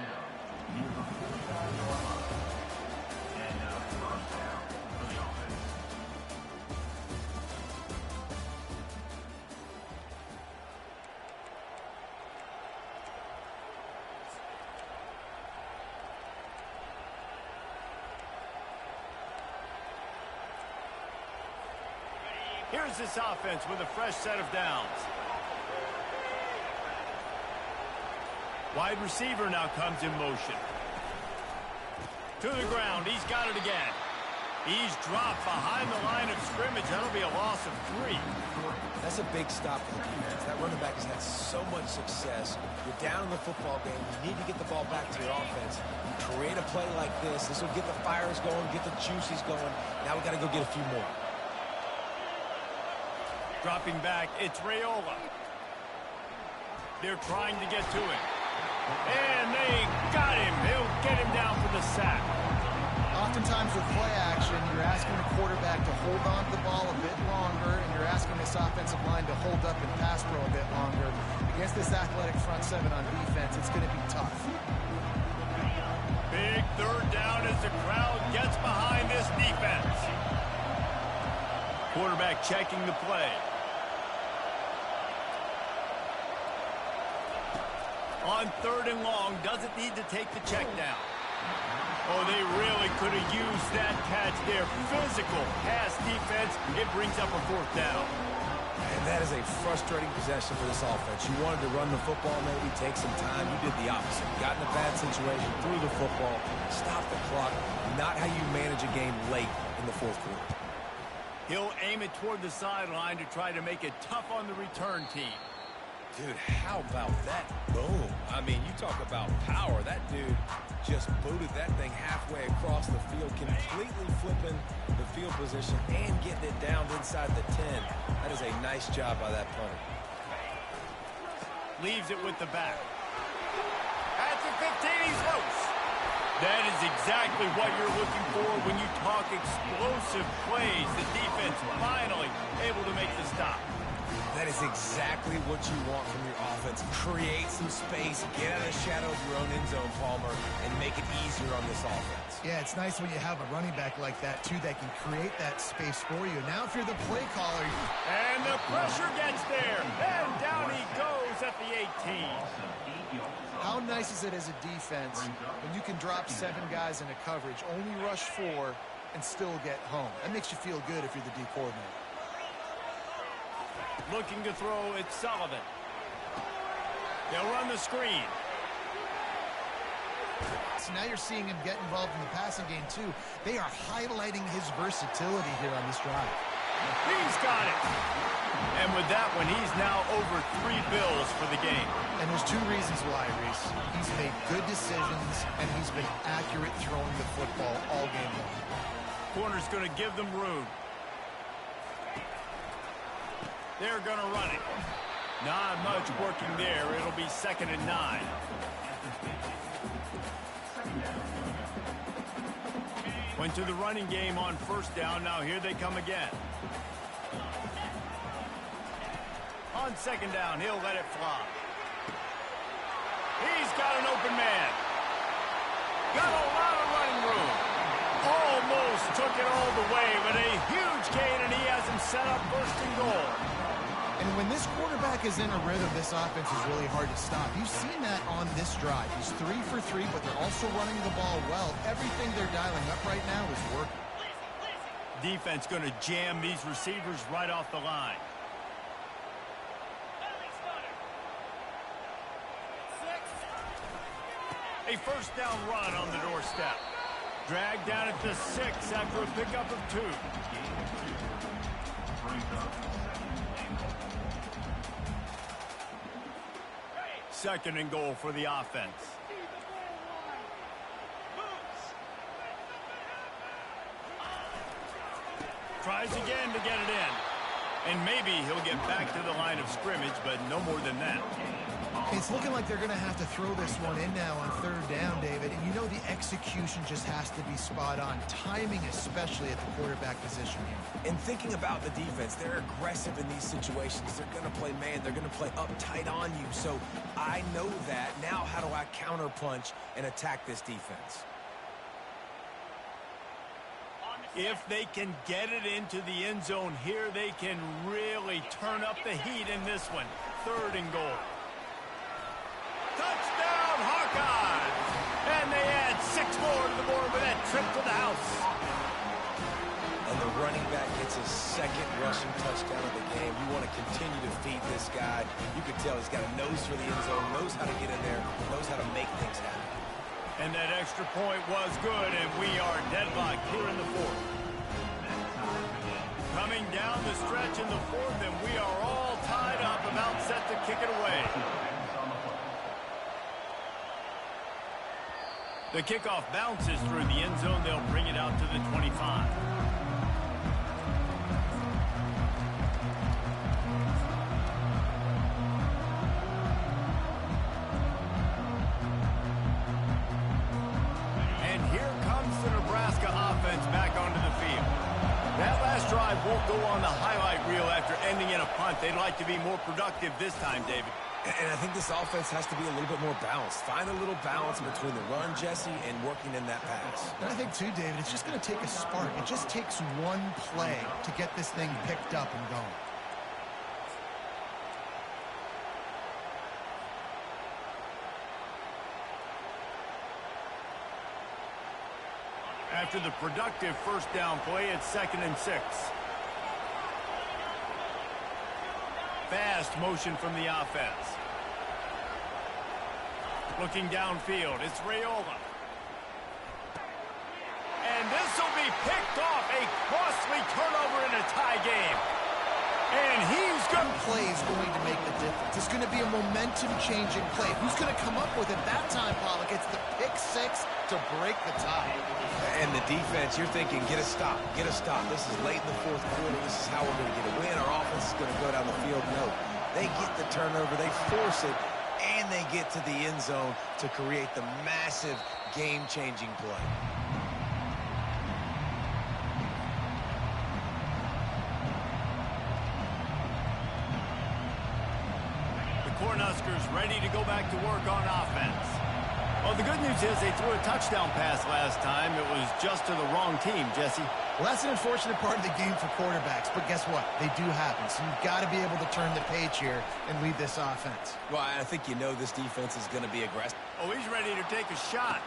Here's this offense with a fresh set of downs. Wide receiver now comes in motion. To the ground. He's got it again. He's dropped behind the line of scrimmage. That'll be a loss of 3. That's a big stop for the defense. That running back has had so much success. You're down in the football game. You need to get the ball back to your offense. You create a play like this. This will get the fires going, get the juices going. Now we got to go get a few more. Dropping back, it's Raiola. They're trying to get to him. And they got him. He'll get him down for the sack. Oftentimes with play action, you're asking the quarterback to hold on to the ball a bit longer, and you're asking this offensive line to hold up and pass pro a bit longer. Against this athletic front seven on defense, it's going to be tough. Big third down as the crowd gets behind this defense. Quarterback checking the play. On third and long, doesn't need to take the check down. Oh, they really could have used that catch there. Physical pass defense. It brings up a fourth down. And that is a frustrating possession for this offense. You wanted to run the football, maybe take some time. You did the opposite. Got in a bad situation, threw the football, stopped the clock. Not how you manage a game late in the fourth quarter. He'll aim it toward the sideline to try to make it tough on the return team. Dude, how about that boom? I mean, you talk about power. That dude just booted that thing halfway across the field, completely flipping the field position and getting it down inside the 10. That is a nice job by that punter. Leaves it with the back. At the 15, he's loose. That is exactly what you're looking for when you talk explosive plays. The defense finally able to make the stop. That is exactly what you want from your offense. Create some space, get out of the shadow of your own end zone, Palmer, and make it easier on this offense. Yeah, it's nice when you have a running back like that, too, that can create that space for you. Now, if you're the play caller... And the pressure gets there. And down he goes at the 18. How nice is it as a defense when you can drop 7 guys into coverage, only rush 4, and still get home? That makes you feel good if you're the D coordinator. Looking to throw, it's Sullivan. They'll run the screen. So now you're seeing him get involved in the passing game, too. They are highlighting his versatility here on this drive. He's got it. And with that one, he's now over 3 bills for the game. And there's 2 reasons why, Reese. He's made good decisions, and he's been accurate throwing the football all game long. Corner's going to give them room. They're going to run it. Not much working there. It'll be 2nd and 9. Went to the running game on first down. Now here they come again. On 2nd down, he'll let it fly. He's got an open man. Got a lot of running room. Almost took it all the way, but a huge gain, and he has him set up 1st and goal. And when this quarterback is in a rhythm, this offense is really hard to stop. You've seen that on this drive. He's 3 for 3, but they're also running the ball well. Everything they're dialing up right now is working. Defense going to jam these receivers right off the line. A 1st down run on the doorstep. Dragged down at the 6 after a pickup of 2. 2nd and goal for the offense. Tries again to get it in. And maybe he'll get back to the line of scrimmage, but no more than that. It's looking like they're going to have to throw this one in now on 3rd down, David. And you know the execution just has to be spot on. Timing, especially at the quarterback position here. And thinking about the defense, they're aggressive in these situations. They're going to play man. They're going to play up tight on you. So I know that. Now how do I counterpunch and attack this defense? If they can get it into the end zone here, they can really turn up the heat in this one. 3rd and goal. Touchdown, Hawkeyes! And they add 6 more to the board with that trip to the house. And the running back gets his 2nd rushing touchdown of the game. You want to continue to feed this guy. You can tell he's got a nose for the end zone, knows how to get in there, knows how to make things happen. And that extra point was good, and we are deadlocked here in the 4th. Coming down the stretch in the 4th, and we are all tied up, about set to kick it away. The kickoff bounces through the end zone. They'll bring it out to the 25. drive won't go on the highlight reel after ending in a punt. They'd like to be more productive this time, David. And I think this offense has to be a little bit more balanced. Find a little balance between the run, Jesse, and working in that pass. And I think, too, David, it's just going to take a spark. It just takes one play to get this thing picked up and going. After the productive first down play, it's 2nd and 6. Fast motion from the offense. Looking downfield, it's Raiola. And this will be picked off. A costly turnover in a tie game. And he's going to play is going to make the difference. It's going to be a momentum-changing play. Who's going to come up with it that time, Pollock? It's the pick six to break the tie. And the defense, you're thinking, get a stop, get a stop. This is late in the fourth quarter. This is how we're going to get a win. Our offense is going to go down the field. No, they get the turnover, they force it, and they get to the end zone to create the massive game-changing play. Cornhuskers ready to go back to work on offense. Well, the good news is they threw a touchdown pass last time. It was just to the wrong team, Jesse. Well, that's an unfortunate part of the game for quarterbacks, but guess what? They do happen, so you've got to be able to turn the page here and lead this offense. Well, I think you know this defense is going to be aggressive. Oh, he's ready to take a shot.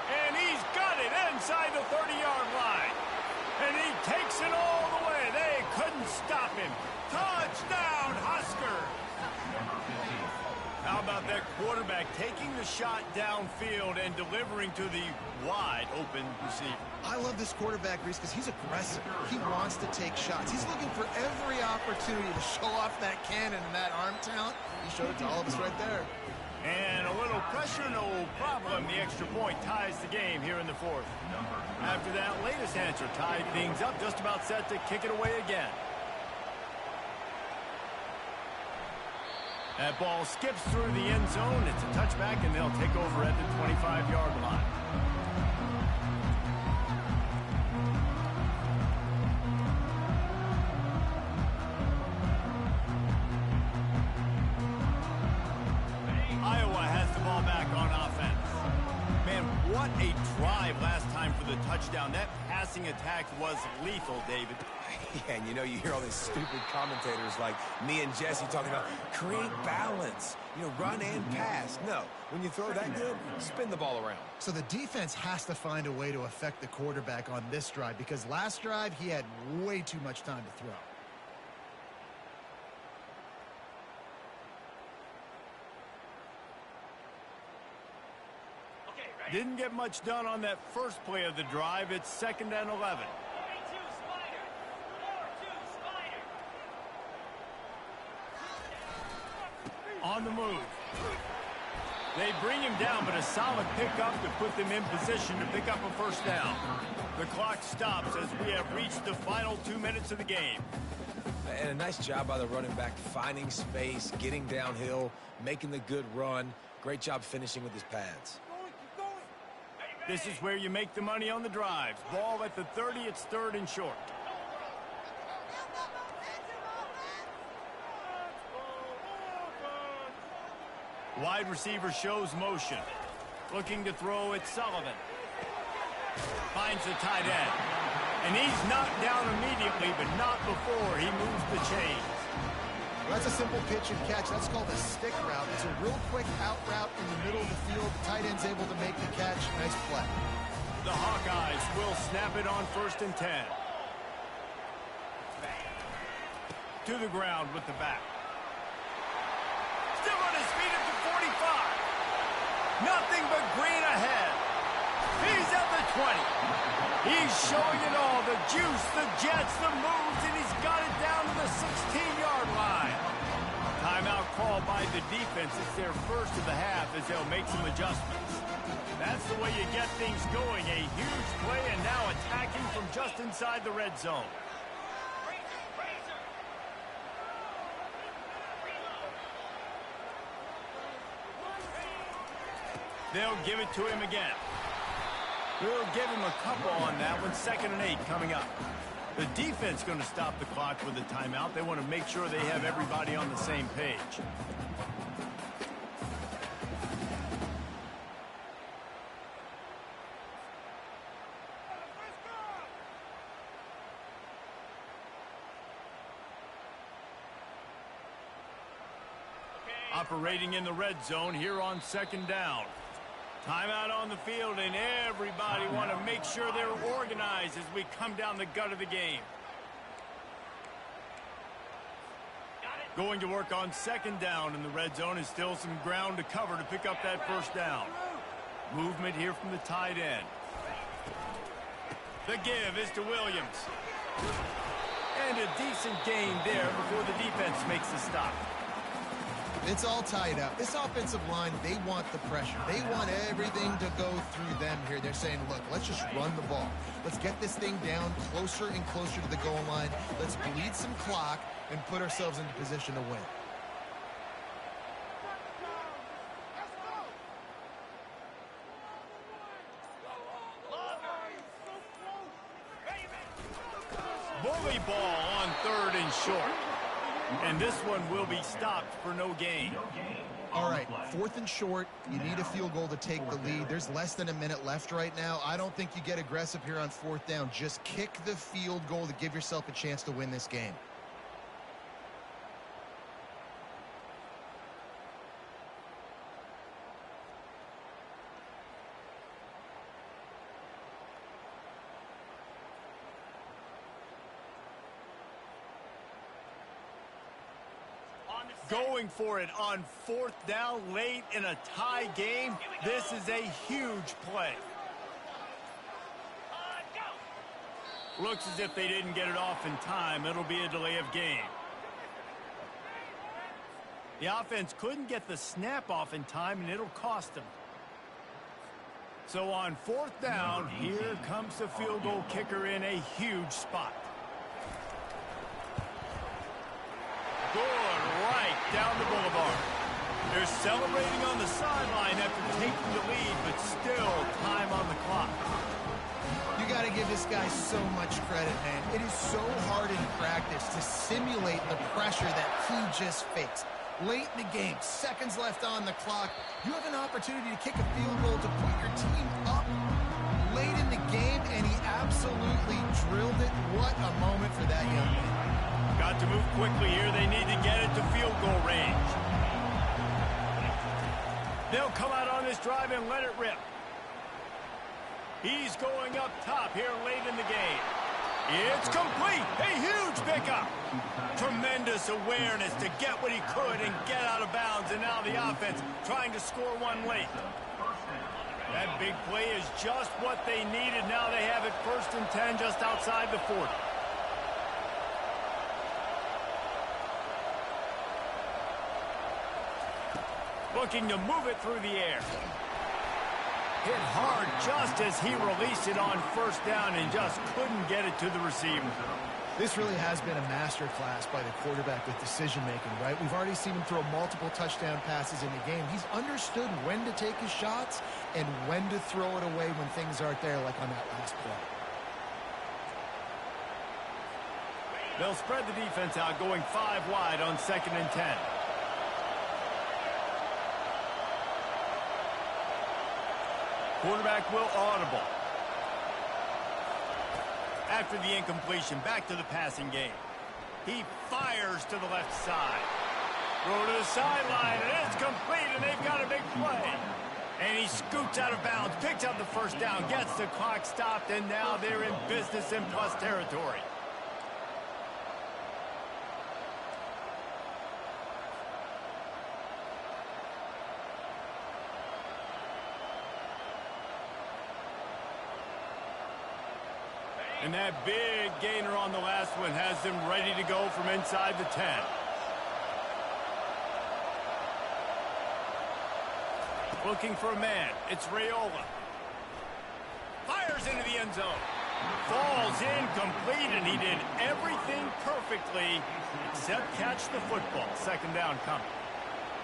And he's got it inside the 30-yard line. And he takes it all the way. They couldn't stop him. Touchdown, Huskers! How about that quarterback taking the shot downfield and delivering to the wide-open receiver? I love this quarterback, Reese, because he's aggressive. He wants to take shots. He's looking for every opportunity to show off that cannon and that arm talent. He showed it to all of us right there. And a little pressure, no problem. The extra point ties the game here in the fourth. After that latest answer tied things up, just about set to kick it away again. That ball skips through the end zone. It's a touchback, and they'll take over at the 25-yard line. Iowa has the ball back on offense. Man, what a drive last time for the touchdown. That passing attack was lethal, David. Yeah, and you know, you hear all these stupid commentators like me and Jesse talking about create balance, you know, run and pass. No, when you throw that good, spin the ball around. So the defense has to find a way to affect the quarterback on this drive because last drive he had way too much time to throw. Didn't get much done on that first play of the drive. It's 2nd and 11. On the move. They bring him down, but a solid pickup to put them in position to pick up a first down. The clock stops as we have reached the final 2 minutes of the game. And a nice job by the running back, finding space, getting downhill, making the good run. Great job finishing with his pads. This is where you make the money on the drives. Ball at the 30, it's 3rd and short. Wide receiver shows motion. Looking to throw it, Sullivan. Finds the tight end. And he's knocked down immediately, but not before he moves the chains. Well, that's a simple pitch and catch. That's called a stick route. It's a real quick out route in the middle of the field. The tight end's able to make the catch. Nice play. The Hawkeyes will snap it on 1st and 10. To the ground with the back. Still on his feet at the 45. Nothing but green ahead. He's at the 20. He's showing it all. The juice, the jets, the moves, and he's got it down to the 16-yard line. Timeout called by the defense. It's their first of the half as they'll make some adjustments. That's the way you get things going. A huge play and now attacking from just inside the red zone. They'll give it to him again. We'll give him a couple on that one. 2nd and 8 coming up. The defense going to stop the clock with a timeout. They want to make sure they have everybody on the same page. Operating in the red zone here on second down. Timeout on the field, and everybody want to make sure they're organized as we come down the gut of the game. Going to work on second down in the red zone is still some ground to cover to pick up that first down. Movement here from the tight end. The give is to Williams. And a decent gain there before the defense makes the stop. It's all tied up. This offensive line, they want the pressure. They want everything to go through them here. They're saying, look, let's just run the ball. Let's get this thing down closer and closer to the goal line. Let's bleed some clock and put ourselves into position to win. Bully ball on 3rd and short. And this one will be stopped for no gain. All right, 4th and short. You need a field goal to take the lead. There's less than a minute left right now. I don't think you get aggressive here on 4th down. Just kick the field goal to give yourself a chance to win this game. Going for it on 4th down late in a tie game. This is a huge play. Looks as if they didn't get it off in time. It'll be a delay of game. The offense couldn't get the snap off in time, and it'll cost them. So on 4th down, here comes the field goal kicker in a huge spot. Good, right down the boulevard. They're celebrating on the sideline after taking the lead, but still time on the clock. You got to give this guy so much credit, man. It is so hard in practice to simulate the pressure that he just faced. Late in the game, seconds left on the clock, you have an opportunity to kick a field goal to put your team up late in the game, and he absolutely drilled it. What a moment for that young man. Got to move quickly here. They need to get it to field goal range. They'll come out on this drive and let it rip. He's going up top here late in the game. It's complete. A huge pickup. Tremendous awareness to get what he could and get out of bounds. And now the offense trying to score one late. That big play is just what they needed. Now they have it 1st and 10 just outside the 40. Looking to move it through the air. Hit hard just as he released it on 1st down and just couldn't get it to the receiver. This really has been a masterclass by the quarterback with decision-making, right? We've already seen him throw multiple touchdown passes in the game. He's understood when to take his shots and when to throw it away when things aren't there, like on that last play. They'll spread the defense out, going 5 wide on 2nd and 10. Quarterback will audible. After the incompletion, back to the passing game. He fires to the left side. Throw to the sideline, and it's complete, and they've got a big play. And he scoots out of bounds, picks up the 1st down, gets the clock stopped, and now they're in business and plus territory. And that big gainer on the last one has them ready to go from inside the 10. Looking for a man. It's Raiola. Fires into the end zone. Falls incomplete, and he did everything perfectly except catch the football. 2nd down coming.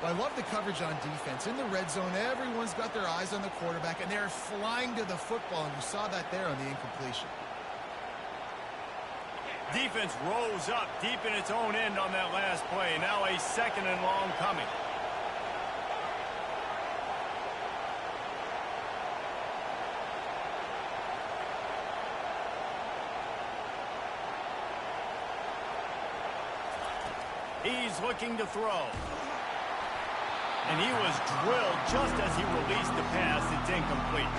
Well, I love the coverage on defense. In the red zone, everyone's got their eyes on the quarterback, and they're flying to the football, and you saw that there on the incompletion. Defense rose up deep in its own end on that last play. Now a second and long coming. He's looking to throw. And he was drilled just as he released the pass. It's incomplete.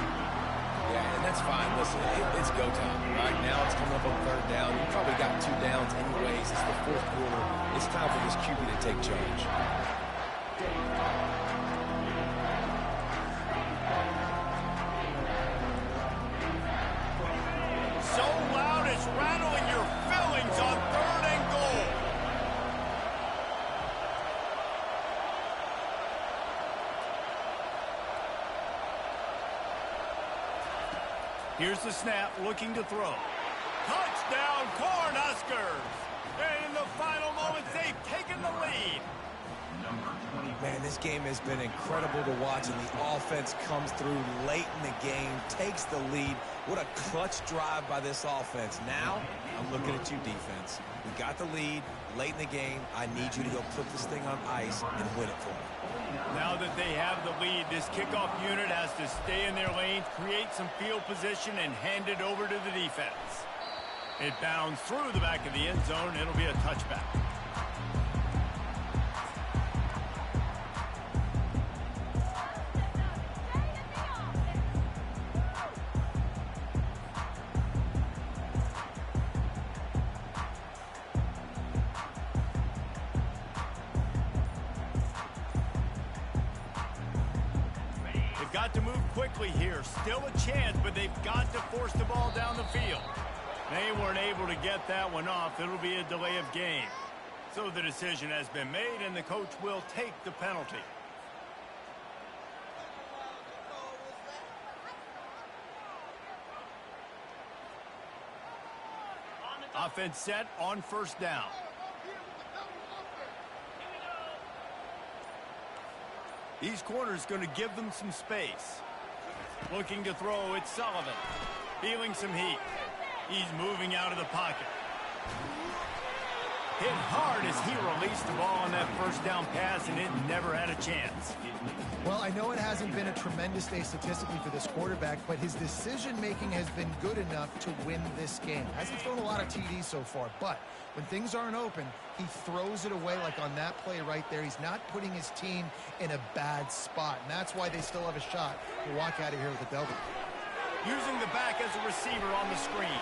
Yeah, and that's fine. Listen, it's go time. Right now it's coming up on third down. You probably got 2 downs anyways. It's the fourth quarter. It's time for this QB to take charge. So loud it's rattling your fillings on third and goal. Here's the snap, looking to throw. Touchdown, Cornhuskers! And in the final moments, they've taken the lead. Man, this game has been incredible to watch, and the offense comes through late in the game, takes the lead. What a clutch drive by this offense. Now, I'm looking at you, defense. We got the lead late in the game. I need you to go put this thing on ice and win it for me. Now that they have the lead, this kickoff unit has to stay in their lanes, create some field position, and hand it over to the defense. It bounds through the back of the end zone. It'll be a touchback. Got to move quickly here. Still a chance, but they've got to force the ball down the field. They weren't able to get that one off. It'll be a delay of game. So the decision has been made, and the coach will take the penalty. Offense set on first down. These corners going to give them some space. Looking to throw, it's Sullivan. Feeling some heat. He's moving out of the pocket. Hit hard as he released the ball on that first down pass, and it never had a chance. Well, I know it hasn't been a tremendous day statistically for this quarterback, but his decision-making has been good enough to win this game. Hasn't thrown a lot of TDs so far, but when things aren't open, he throws it away like on that play right there. He's not putting his team in a bad spot, and that's why they still have a shot to walk out of here with a W. Using the back as a receiver on the screen.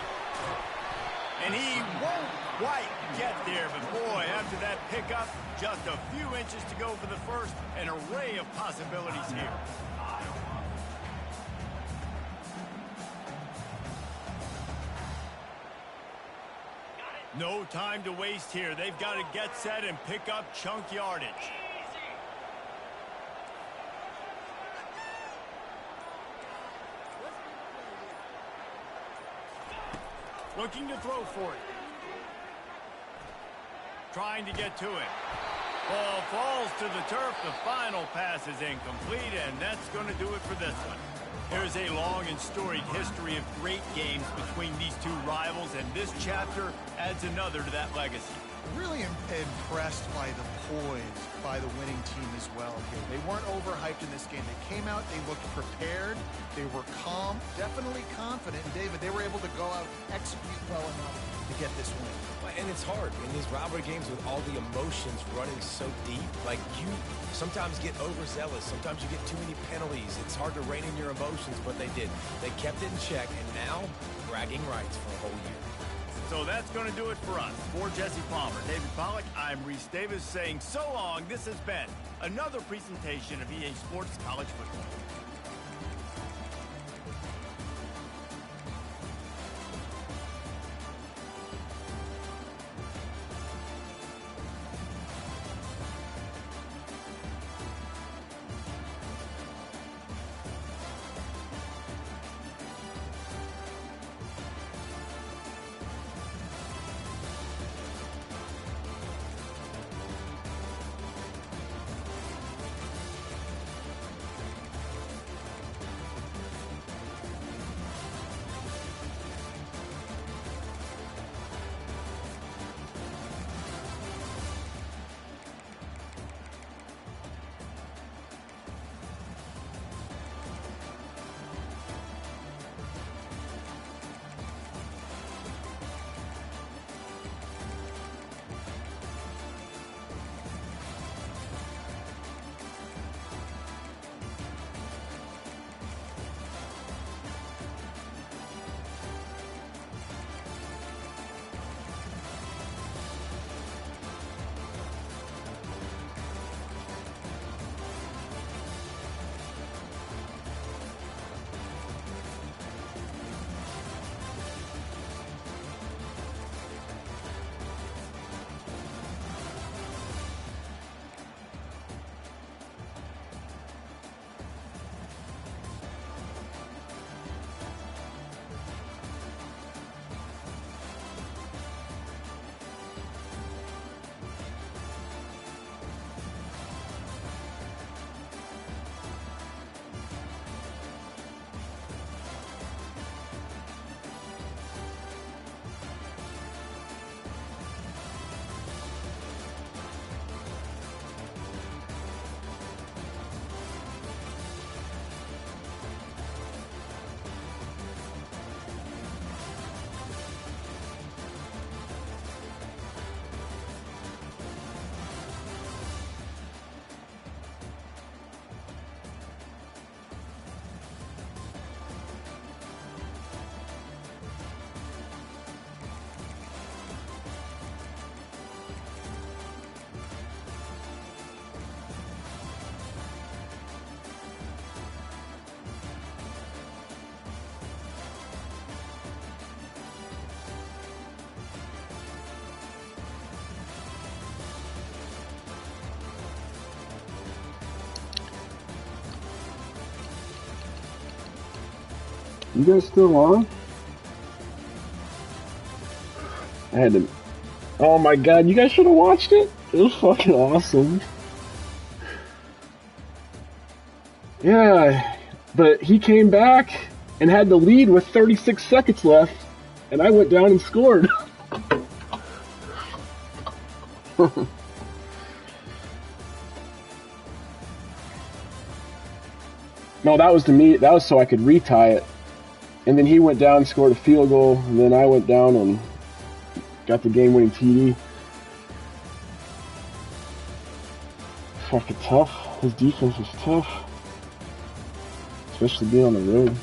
And he won't quite get there, but boy, after that pickup, just a few inches to go for the first, an array of possibilities here. No time to waste here. They've got to get set and pick up chunk yardage. Looking to throw for it. Trying to get to it. Ball falls to the turf. The final pass is incomplete, and that's going to do it for this one. There's a long and storied history of great games between these two rivals, and this chapter adds another to that legacy. Really impressed by the poise by the winning team as well here. They weren't overhyped in this game. They came out, they looked prepared, they were calm, definitely confident. And David, they were able to go out and execute well enough to get this win. And it's hard in these rivalry games with all the emotions running so deep. Like, you sometimes get overzealous. Sometimes you get too many penalties. It's hard to rein in your emotions, but they did. They kept it in check, and now bragging rights for a whole year. So that's going to do it for us. For Jesse Palmer, David Pollack, I'm Reese Davis saying so long. This has been another presentation of EA Sports College Football. You guys still on? I had to... Oh my god, you guys should have watched it. It was fucking awesome. Yeah, but he came back and had the lead with 36 seconds left, and I went down and scored. No, that was to me. That was so I could retie it. And then he went down and scored a field goal, and then I went down and got the game-winning TD. Fucking tough. His defense was tough. Especially being on the road.